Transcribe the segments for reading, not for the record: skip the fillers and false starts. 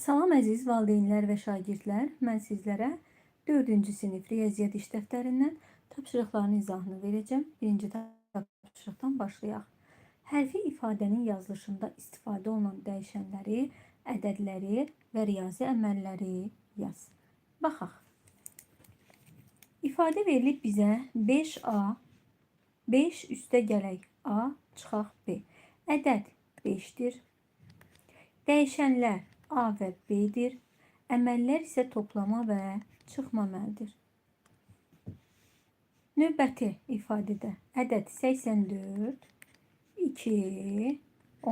Salam əziz valideynlər və şagirdlər, mən sizlərə 4-cü sinif riyaziyyat iş dəftərindən tapşırıqların izahını verəcəm. Birinci tapşırıqdan başlayaq. Hərfi ifadənin yazılışında istifadə olunan dəyişənləri, ədədləri və riyazi əməlləri yaz. Baxaq. İfadə verilib bizə 5A, 5 üstə gələk A, çıxaq B. Ədəd 5-dir. Dəyişənlər A və B-dir. Əməllər isə toplama və çıxma əməldir. Növbəti ifadədə ədəd 84, 2,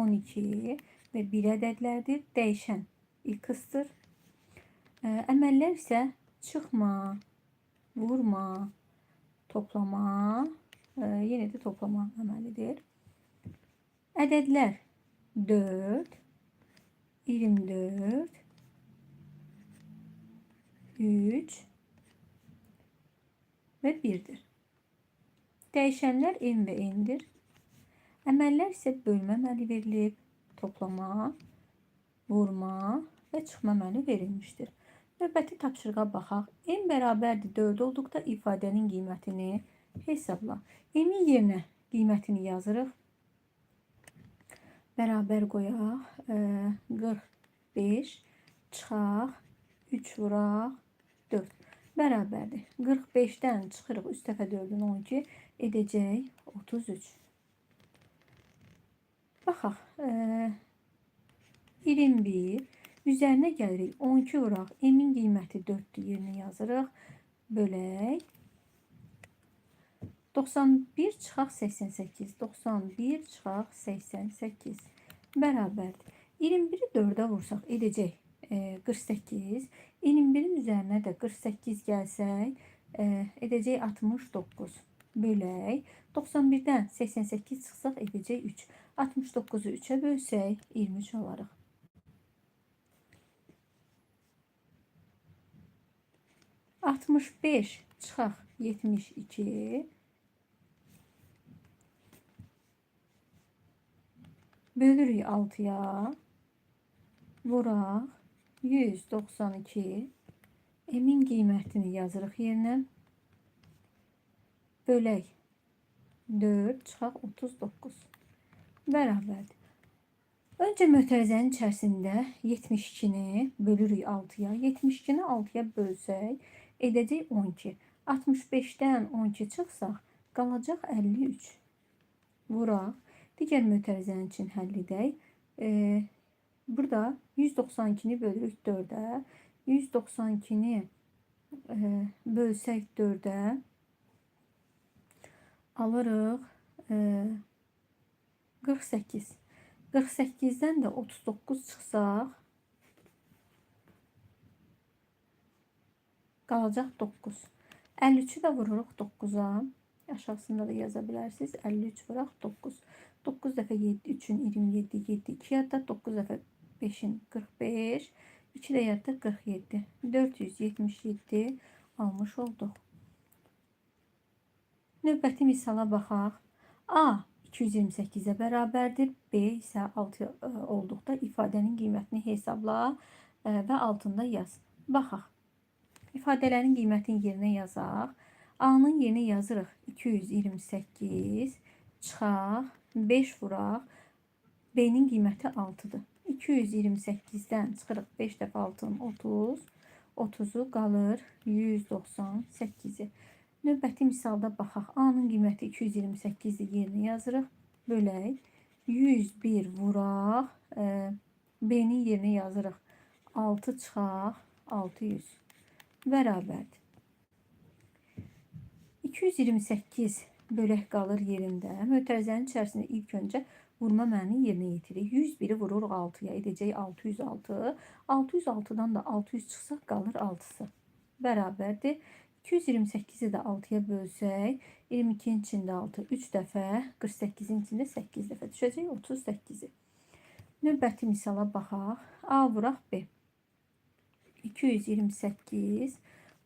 12 və 1 ədədlərdir. Dəyişən x-dır. Əməllər isə çıxma, vurma, toplama, yenə də toplama əməlidir. Ədədlər 4, 24, 3 və 1'dir. Dəyişənlər n və n-dir. Əməllər isə bölmə əməli verilib, toplama, vurma və çıxma əməli verilmişdir. Növbəti tapşırığa baxaq. N bərabərdir 4 olduqda ifadənin qiymətini hesabla. N-in yerinə qiymətini yazırıq. Bərabər qoyaq. 45 çıxaq 3 vuraq 4 bərabərdir. 45-dən çıxırıq üst tərəfə 4-ün 12 edəcək 33. Baxaq. 21 üzərinə gəlirik 12 vuraq. M-in qiyməti 4-dür, yerinə yazırıq. Bölək. 91 çıxaq 88. 91 çıxaq 88 bərabərdir. 21-i 4-ə vursaq edəcək 48. 21-in üzərinə də 48 gəlsək edəcək 69. Bölək. 91-dən 88 çıxsaq edəcək 3. 69-u 3-ə bölsək 23 olarıq. Altmış 5 çıxaq 72 bölürük 6-ya, vuraq 192. M-in qiymətini yazırıq yerinə. Bölək 4 çıxaq 39 bərabərdir. Öncə mötərizənin içərisində 72-ni bölürük 6-ya. 72-ni 6-ya bölsək edəcək 12. 65-dən 12 çıxsaq qalacaq 53. Vuraq. Digər mötərizənin üçün həll edək. Burada 192-ni bölürük 4-ə. 192-ni bölsək 4-ə alırıq 48. 48-dən də 39 çıxsaq qalacaq 9. 53-ü də vururuq 9-a. Aşağısında da yaza bilərsiniz. 53 vuraq 9. 9 dəfə 7, 3-ün 27, 7, 2 yadda, 9 dəfə 5-in 45, 2 də yadda 47. 477 almış olduq. Növbəti misala baxaq. A 228-ə bərabərdir. B isə 6 olduqda ifadənin qiymətini hesabla və altında yaz. Baxaq. İfadələrin qiymətini yerinə yazaq. A-nın yerinə yazırıq 228 çıxaq 5 vuraq. B-nin qiyməti 6-dır. 228-dən çıxırıq 5 dəfə 6-nın 30. 30-u qalır 198-i. Növbəti misalda baxaq. A-nın qiyməti 228-dir, yerinə yazırıq. Bölək. 101 vuraq. B-nin yerinə yazırıq 6 çıxaq 600 bərabərdir. 228 bölək qalır yerində. Mötərizənin içərisində ilk öncə vurma əməlini yerinə yetiririk. 101-i vururuq 6-ya, edəcək 606. 606-dan da 600 çıxsaq qalır 6-sı. Bərabərdir. 228-i də 6-ya bölsək, 22-nin içində 6, 3 dəfə, 48-in içində 8 dəfə düşəcək 38-i. Növbəti misala baxaq. A vuraq B. 228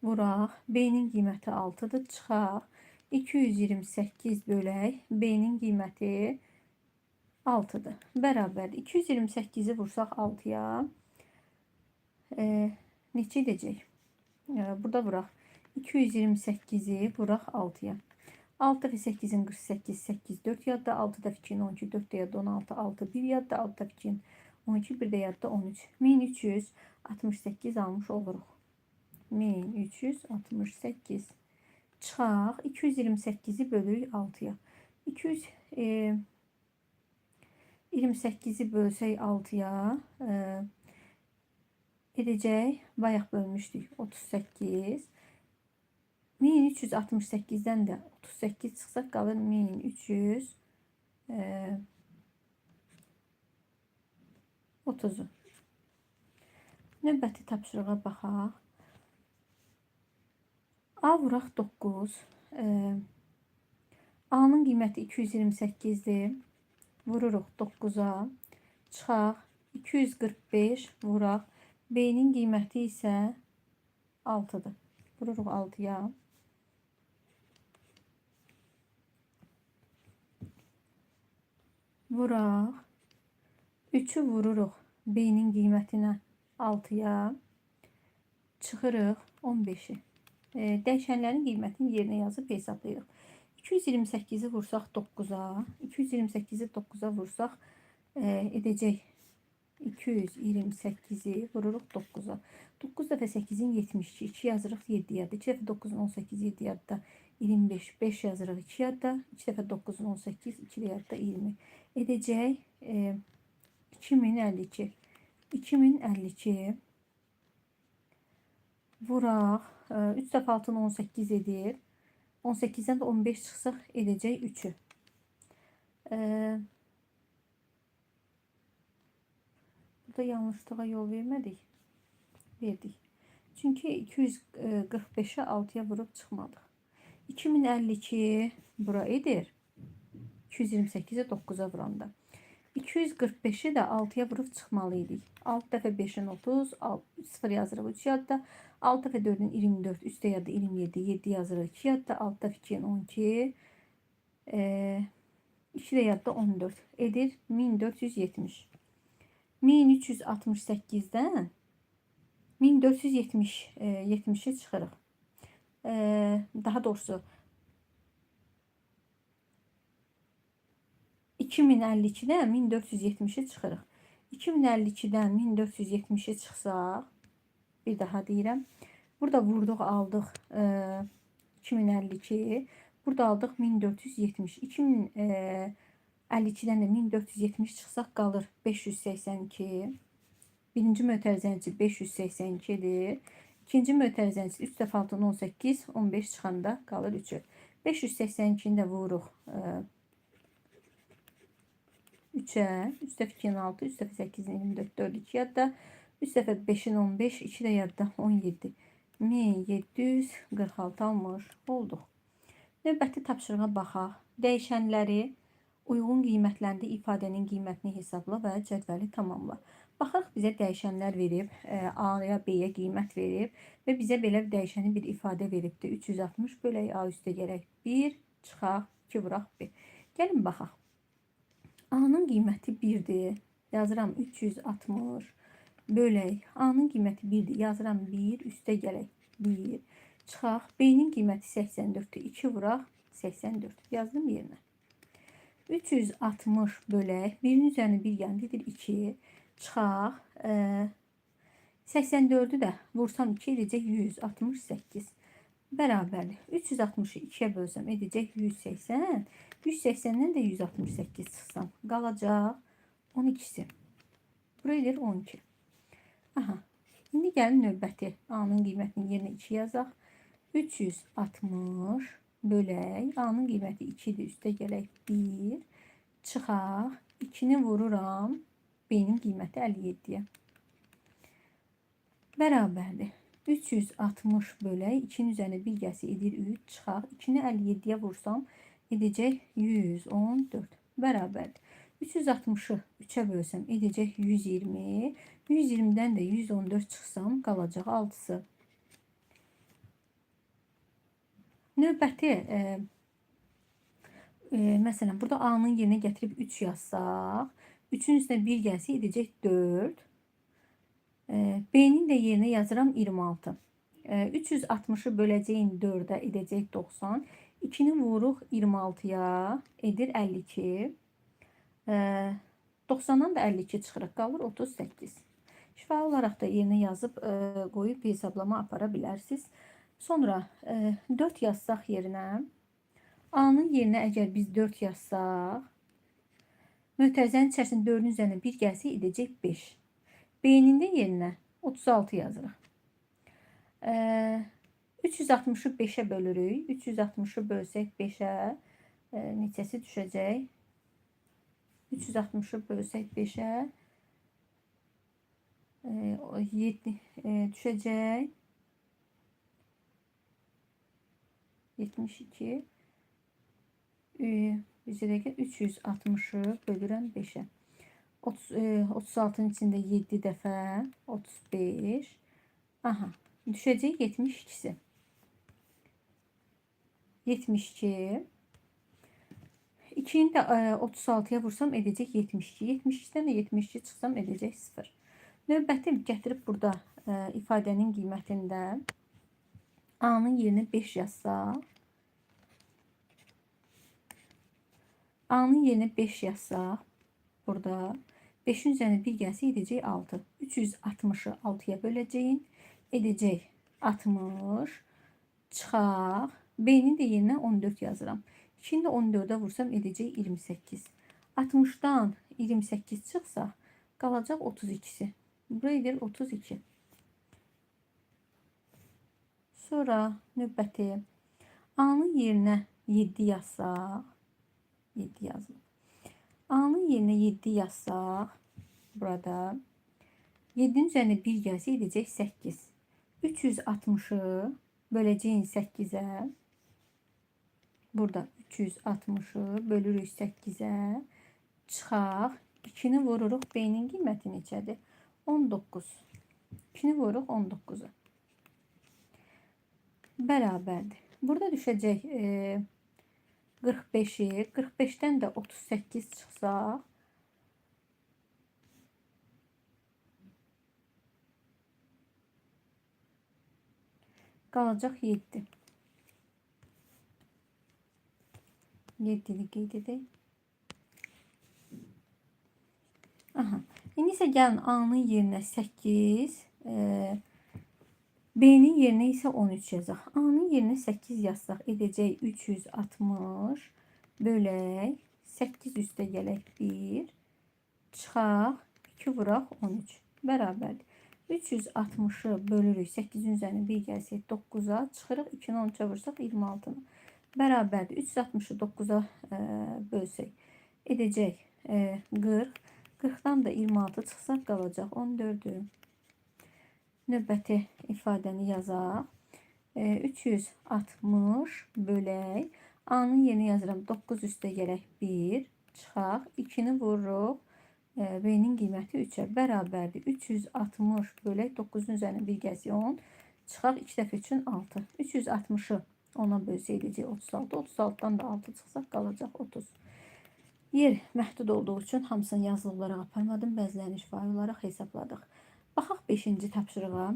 vuraq. B-nin qiyməti 6-dır. Çıxaq. 228 bölək. B-nin qiyməti 6-dır. Bərabərdir. 228-i vursaq 6-ya. neçə edəcək? Burada vuraq. 228'i vuraq 6'ya. 6 dəfə 8'in 48, 8, 4 yadda. 6 dəfə 2'in 12, 4 də yadda. 16, 6, 1 yadda. 6 dəfə 2'in 12, 1 də yadda. 13. 1368 almış oluruq. 1368. Çıxaq. 228'i bölürük 6'ya. 228'i bölsək 6'ya. Edəcək. Bayaq bölmüşdük. 38. 1368'den de 38 çıxsaq qalır 1330. Növbəti tapşırığa baxaq. A vuraq 9. A'nın qiyməti 228'dir. Vururuq 9'a. Çıxaq. 245 vuraq. B'nin qiyməti isə 6'dır. Vururuq 6'ya. Vuraq. 3'ü vururuq B'nin qiymətinə 6'ya. Çıxırıq 15'i. Dəyişənlərin qiymətini yerinə yazıb hesablayırıq. 228'i vursaq 9'a. 228'i 9'a vursaq edəcək. 228'i vururuq 9'a. 9 dəfə 8'in 72. 2 yazırıq 7 yadda. 2 dəfə 9'un 18 7 yadda. 25. 5 yazırıq 2 yadda. 2 dəfə 9'un 18 2 yadda 20. Edəcək 2052. 2052 vuraq. 3 dəfə 6'nın 18 edir. 18'den de 15 çıxsaq edəcək 3'ü. Burada yanlışlığa yol vermədik. Verdik. Çünkü 245'e 6'ya vurup çıxmadıq. 2052 bura edir. 228'e 9'a vuranda. 245'i de 6'ya vurup çıxmalıydık. 6 dəfə 5'in 30, 0 yazırıq 3 yadda. 6 dəfə 4'ün 24, üstə yadda 27, 7 yazırıq 2 yadda. 6 dəfə 2'in 12, 2 də yadda 14 edir 1470. 1368'den 1470'i çıxırıq. Daha doğrusu 2052'den 1470'i çıxırıq. 2052'den 1470'i çıxsaq, bir daha deyirəm. Burada vurduq, aldıq 2052. Burada aldıq 1470. 2052'den de 1470 çıxsaq qalır 582. Birinci mötərizənici 582'dir. İkinci mötərizənici 3 dəfə 6'nın 18, 15 çıxanda qalır 3'ü. 582'ni də vururuq 3'e. 3 dəfə 2'nin 6, 3 dəfə 8'in 24, 4 2 yadda. 3 dəfə 5'in 15, 2 də yadda 17. 1746 almış olduq. Növbəti tapşırığa baxaq. Dəyişənləri uyğun qiymətləndə ifadənin qiymətini hesabla və cədvəli tamamla. Baxaq, bizə dəyişənlər verib, A-ya, B-yə qiymət verib və bizə belə dəyişəni bir ifadə veribdir. 360 bölək A üstə gələk 1, çıxaq, 2 vuraq 1. Gəlin baxaq. A-nın qiyməti 1'dir. Yazıram 360 bölək. A-nın qiyməti 1'dir. Yazıram 1, üstə gələk 1, çıxaq. B-nin qiyməti 84'dür. 2 vuraq 84. Yazdım yerinə. 360 bölək. 1'in üzərinə 1 gəldidir 2. Çıxaq. 84'ü də vursam 2 edəcək 168. Bərabərdir. 360'ı 2'yə bölsəm edəcək 180. 180'den de 168 çıxsam qalacaq 12'si. Bura edir 12. Aha. İndi gəlin növbəti A-nın qiymətini yerinə 2 yazaq. 360 bölək. A-nın qiyməti 2'dir. Üstə gələk 1. Çıxaq. 2'ni vururam. B-nin qiyməti 57'yə. Bərabərdir. 360 bölək. 2'nin üzərinə 1 gəlsə edir 3. Çıxaq. 2'ni 57'yə vursam edəcək 114. Bərabərdir. 360'ı 3'ə bölsəm edəcək 120. 120'den de 114 çıxsam qalacaq 6'sı. Növbəti məsələn burada A-nın yerinə gətirib 3 yazsaq, 3'ün üstünə 1 gəlsə edəcək 4. B'nin de yerine yazıram 26. 360'ı böləcəyin 4'ə edəcək 90. 2'ni vuruq 26'ya edir 52. 90'dan da 52 çıxırıq, qalır 38. Şifahi olaraq da yerinə yazıb qoyub hesablama apara bilərsiniz. Sonra 4 yazsaq yerinə, A'nın yerinə əgər biz 4 yazsaq, mötərizənin içərisində 4'ün üzərinə 1 gəlsə edəcək 5. B'nin də yerinə 36 yazırıq. 360'ı 5'ə bölürük. 360'ı bölsək 5'ə neçəsi düşəcək? 360'ı bölsək 5'ə 7 düşəcək. 72. Bizə dəqiqə 360'ı bölürəm 5'ə. 36'nın içində 7 dəfə 35. Aha, düşəcək 72'si. 72. 2'ni də 36'ya vursam edəcək 72. 72'dən də 72 çıxsam edəcək 0. Növbəti gətirib burada ifadənin qiymətində A'nın yerinə 5 yazsaq, A'nın yerinə 5 yazsaq, burada 5'in üzərinə 1 gəlsə edəcək 6. 360'ı 6'ya böləcəyin edəcək 60. Çıxaq. B'nin də yerinə 14 yazıram. 2'ni də 14'ə vursam edəcək 28. 60'dan 28 çıxsa qalacaq 32'si. Buraya edir 32. Sonra növbəti A'nın yerinə 7 yazsaq, 7 yazılır. A'nın yerinə 7 yazsaq, burada 7'nin üzərinə 1 gəlsə edəcək 8. 360'ı böləcəyin 8'ə, burada 360'ı bölürük 8'ə, çıxaq. 2'ni vururuq, B'nin qiyməti neçədir? 19. 2'ni vururuq 19'a. Bərabərdir. Burada düşəcək 45'i. 45'dən də 38 çıxsaq, qalacaq 7. 7'ni qeyd edək. Aha. İndi isə gəlin A'nın yerinə 8, B'nin yerinə isə 13 yazaq. A'nın yerinə 8 yazsaq edəcək 360 bölək 8 üstə gələk 1 çıxaq 2 vuraq 13 bərabərdir. 360'ı bölürük 8'in üzərinə 1 gəlsək 9'a çıxırıq 2'ni 13'ə vursaq 26'nı bərabərdir. 360'ı 9'a bölsək edəcək 40. 40'dan da 26 çıxsaq qalacaq 14'ü. Növbəti ifadəni yazaq. 360 bölək A'nın yerinə yazıram 9 üstə gələk 1 çıxaq 2'ni vururuq B'nin qiyməti 3'ə bərabərdir. 360 bölək 9'un üzərinə 1 gəlsə 10 çıxaq 2 dəfə üçün 6. 360'ı 10'a bölsə edəcək 36. 36'dan da 6 çıxsaq qalacaq 30. Yer məhdud olduğu üçün hamısını yazılı olaraq aparmadım. Bəzilərini şifahi olaraq hesabladıq. Baxaq 5-ci tapşırığa.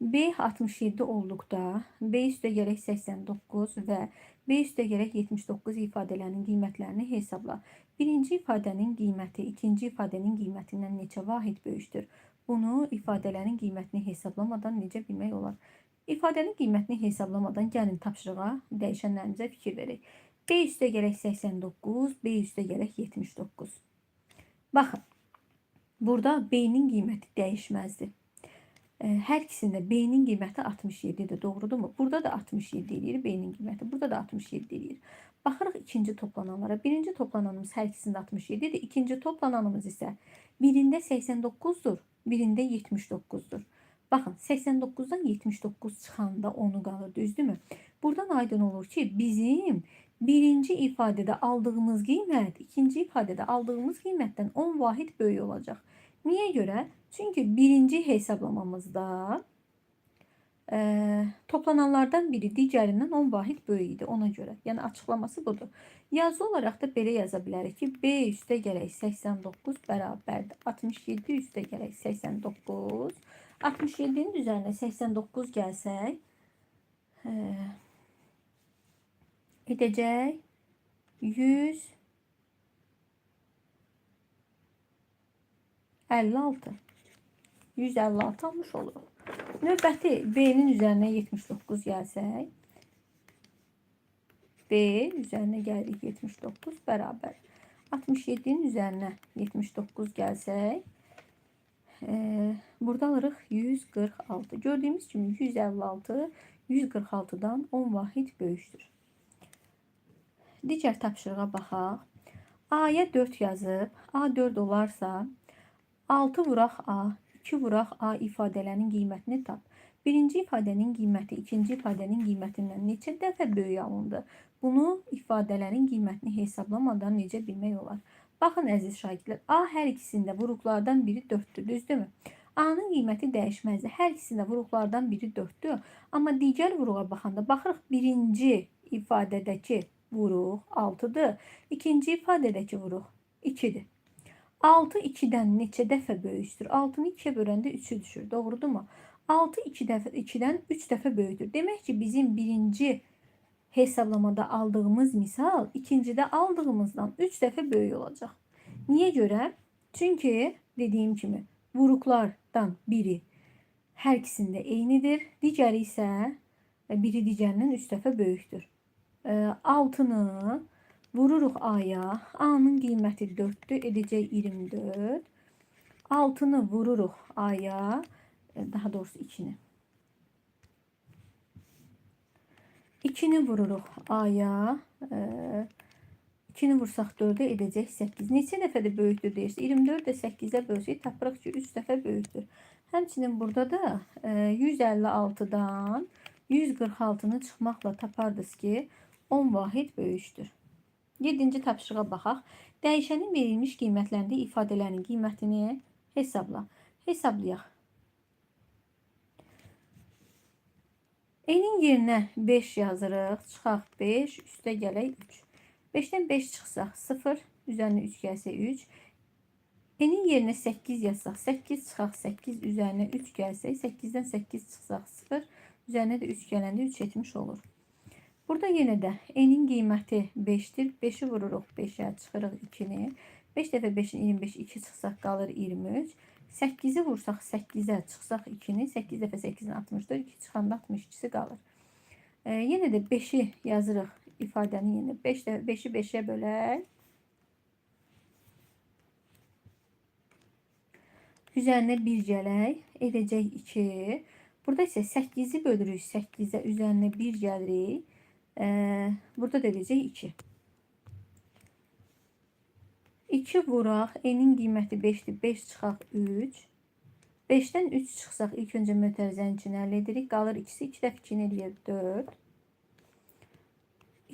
B 67 olduqda B üstə gələk 89 və B üstə gələk 79 ifadələrinin qiymətlərini hesabla. Birinci ifadənin qiyməti ikinci ifadənin qiymətindən neçə vahid böyükdür? Bunu ifadələrin qiymətini hesablamadan necə bilmək olar? İfadənin qiymətini hesablamadan gəlin tapşırığa dəyişənlərimizə fikir verək. B üstə gələk 89, B üstə gələk 79. Baxın, burada B'nin qiyməti dəyişməzdir. Hər ikisində B'nin qiyməti 67-dir, doğrudurmu? Burada da 67 eləyir B'nin qiyməti, burada da 67 eləyir. Baxırıq ikinci toplananlara. Birinci toplananımız hər ikisində 67-dir, ikinci toplananımız isə birində 89-dur, birində 79-dur. Baxın, 89'dan 79 çıxanda 10'u qalır, düzdürmü? Buradan aydın olur ki, bizim birinci ifadədə aldığımız qiymət ikinci ifadədə aldığımız qiymətdən 10 vahid böyük olacaq. Niyə görə? Çünki birinci hesablamamızda Toplananlardan biri digərindən 10 vahid böyük idi ona görə. Yəni açıqlaması budur. Yazı olaraq da belə yaza bilərik ki, B üstə gələk 89 bərabərdir 67 üstə gələk 89. 67-nin üzərinə 89 gəlsək, edəcək 156. 156 almış oluruq. Növbəti B-nin üzərinə 79 gəlsək, B üzərinə gəlirik 79 bərabər. 67-nin üzərinə 79 gəlsək, burada alırıq 146. Gördüyümüz kimi 156 146-dan 10 vahid böyükdür. Digər tapşırığa baxaq. A-ya 4 yazıb, A 4 olarsa 6 vuraq A, 2 vuraq A ifadələrinin qiymətini tap. Birinci ifadənin qiyməti ikinci ifadənin qiymətindən neçə dəfə böyük alındı? Bunu ifadələrin qiymətini hesablamadan necə bilmək olar? Baxın əziz şagirdlər, A hər ikisində vuruqlardan biri 4-dür, düzdürmü? A-nın qiyməti dəyişməzdir. Hər ikisində vuruqlardan biri 4-dür. Amma digər vuruğa baxanda baxırıq birinci ifadədəki vuruq 6-dır. İkinci ifadədəki vuruq 2-dir. 6 2-dən neçə dəfə böyükdür? 6-nı 2-yə böləndə 3-ü düşür. Doğrudurmu? 6 2-dən 3 dəfə böyükdür. Demək ki, bizim birinci hesablamada aldığımız misal ikincidə aldığımızdan 3 dəfə böyük olacaq. Niyə görə? Çünki dediyim kimi vuruqlardan biri hər ikisində eynidir. Digəri isə biri digərindən 3 dəfə böyükdür. 6-nı vururuq A-ya. A-nın qiyməti 4-dür, edəcək 24. 6-nı vururuq A-ya, daha doğrusu 2-ni. 2-ni vururuq A-ya. 2-ni vursaq 4-ə edəcək 8. Neçə dəfə də böyükdür deyirsə, 24 də 8-ə bölsək tapırıq ki, 3 dəfə böyükdür. Həmçinin burada da 156-dan 146-nı çıxmaqla tapardınız ki, 10 vahid böyükdür. 7-ci tapşırığa baxaq. Dəyişənin verilmiş qiymətlərində ifadələrin qiymətini hesabla. Hesablayaq. N-in yerinə 5 yazırıq. Çıxaq 5, üstə gələk 3. 5-dən 5 çıxsaq 0, üzərinə 3 gəlsə 3. N-in yerinə 8 yazsaq 8, çıxaq 8, üzərinə 3 gəlsək 8-dən 8 çıxsaq 0, üzərinə də 3 gələndə 3 etmiş olur. Burada yenə də N-in qiyməti 5-dir. 5-i vururuq 5-ə, çıxırıq 2-ni. 5 dəfə 5-in 25, 2 çıxsaq qalır 23. 8-i vursaq 8-ə, çıxsaq 2-ni. 8 dəfə 8-in 64, 2 çıxanda 62-si qalır. Yenə də 5-i yazırıq ifadənin yenə. 5-i 5-ə bölək. Üzərinə 1 gələk. Edəcək 2. Burada isə 8-i bölürük 8-ə, üzərinə 1 gəlirik. Burada da edəcək 2. 2 vuraq. N-in qiyməti 5-dir. 5 çıxaq 3. 5-dən 3 çıxsaq ilk öncə mötərizənin içini əldə edirik. Qalır 2-si. 2 dəfə 2-ni eləyir 4.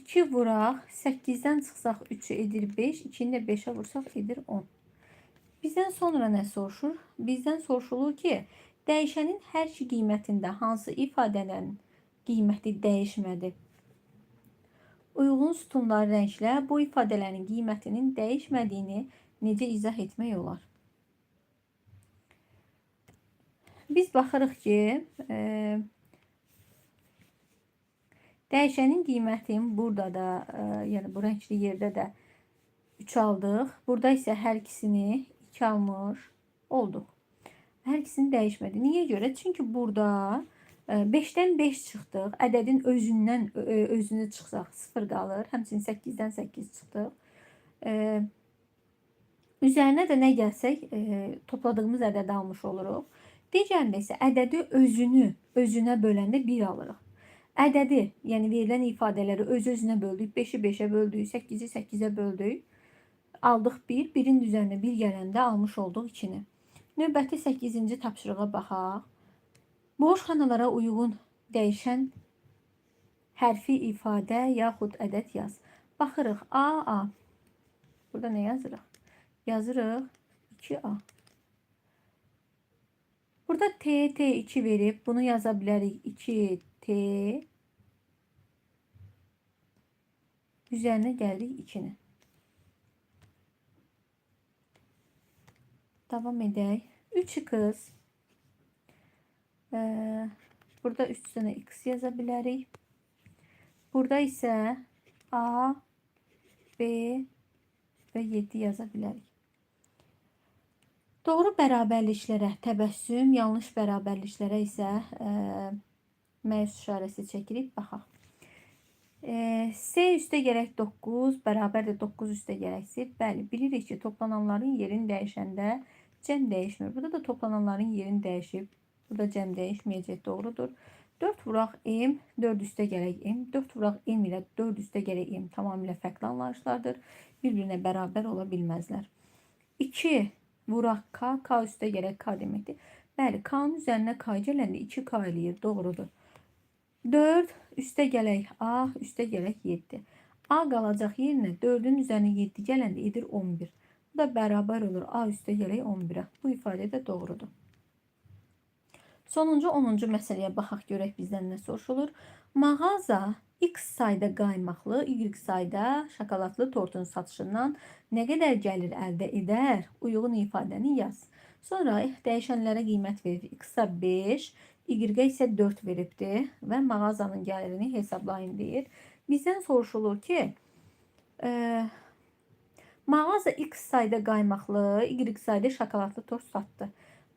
2 vuraq. 8-dən çıxsaq 3-ü edir 5. 2-ni də 5-ə vursaq edir 10. Bizdən sonra nə soruşur? Bizdən soruşulur ki, dəyişənin hər iki qiymətində hansı ifadələrin qiyməti dəyişmədi? Uyğun sütunlar rənglə bu ifadələrin qiymətinin dəyişmədiyini necə izah etmək olar? Biz baxırıq ki, dəyişənin qiymətin burada da, yəni bu rəngli yerdə də 3 aldıq. Burada isə hər ikisini 2 almış olduq. Hər ikisini dəyişmədi. Niyə görə? Çünki burada 5-dən 5 çıxdıq. Ədədin özünü çıxsaq 0 qalır. Həmçinin 8-dən 8 çıxdıq. Üzərinə də nə gəlsək topladığımız ədədi almış oluruq. Digərində isə ədədi özünə böləndə 1 alırıq. Ədədi, yəni verilən ifadələri öz-özünə böldük. 5-i 5-ə böldük, 8-i 8-ə böldük. Aldıq 1. 1-in üzərinə 1 gələndə almış olduq 2-ni. Növbəti 8-ci tapşırığa baxaq. Boş xanalara uyğun dəyişən hərfi ifadə yaxud ədəd yaz. Baxırıq A. Burada nə yazırıq? Yazırıq 2A. Burada T2 verib. Bunu yaza bilərik. 2T üzərinə gəldik 2-ni. Davam edək. 3x. Burada 3 dənə x yaza bilərik. Burada isə A, B və 7 yaza bilərik. Doğru bərabərliklərə təbəssüm, yanlış bərabərliklərə isə məyus işarəsi çəkirik. Baxaq. S üstə gərək 9 bərabərdir 9 üstə gərəksi. Bəli, bilirik ki, toplananların yerini dəyişəndə cəm dəyişmir. Burada da toplananların yerini dəyişib. Burada cəm dəyişməyəcək, doğrudur. 4 vuraq M, 4 üstə gərək M. 4 vuraq M ilə 4 üstə gərək M tamamilə fərqli anlayışlardır. Bir-birinə bərabər ola bilməzlər. 2 vuraq K, K üstə gərək K deməkdir. Bəli, K'nın üzərinə K gələndə 2K eləyir, doğrudur. 4 üstə gələk A, üstə gələk 7. A qalacaq yerinə 4-ün üzərinə 7 gələndə edir 11. Bu da bərabər olur A üstə gələk 11-ə. Bu ifadə də doğrudur. Sonuncu 10-cu məsələyə baxaq görək bizdən nə soruşulur. Mağaza X sayda qaymaqlı, Y sayda şokoladlı tortun satışından nə qədər gəlir əldə edər? Uyğun ifadəni yaz. Sonra dəyişənlərə qiymət verir. X-a 5, Y-ə isə 4 veribdir və mağazanın gəlirini hesablayın deyir. Bizdən soruşulur ki, mağaza X sayda qaymaqlı, Y sayda şokoladlı tort satdı.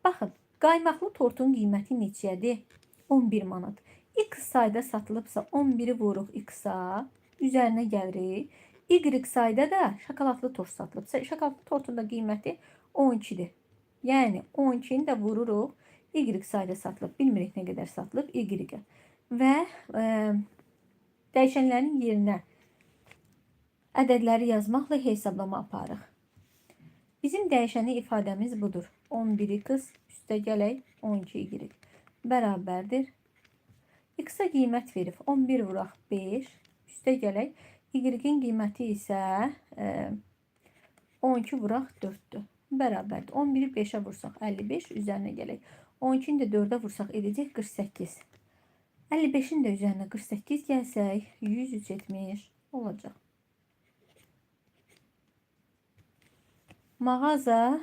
Baxın, qaymaqlı tortun qiyməti neçədir? 11 manat. X sayda satılıbsa 11'i vuruq X-a, üzərinə gəlirik. Y sayda da şokoladlı tort satılıbsa, şokoladlı tortun da qiyməti 12'dir. Yəni 12'ni də vururuq. Y sayda satılıb, bilmirik nə qədər satılıb Y-ə. Və dəyişənlərin yerinə ədədləri yazmaqla hesablama aparıq. Bizim dəyişəni ifadəmiz budur. 11x üstə gələk 12y bərabərdir. X-a qiymət verib 11 vuraq 5 üstə gələk. Y-in qiyməti isə 12 vuraq 4'dür. Bərabərdir. 11'i 5'ə vursaq 55 üzərinə gələk. 12'ni də 4'ə vursaq edəcək 48. 55'in də üzərinə 48 gəlsək 170 olacaq. Mağaza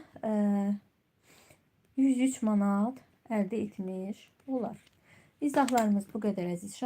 103 manat əldə etmiş olar. İzahlarımız bu qədər əziz.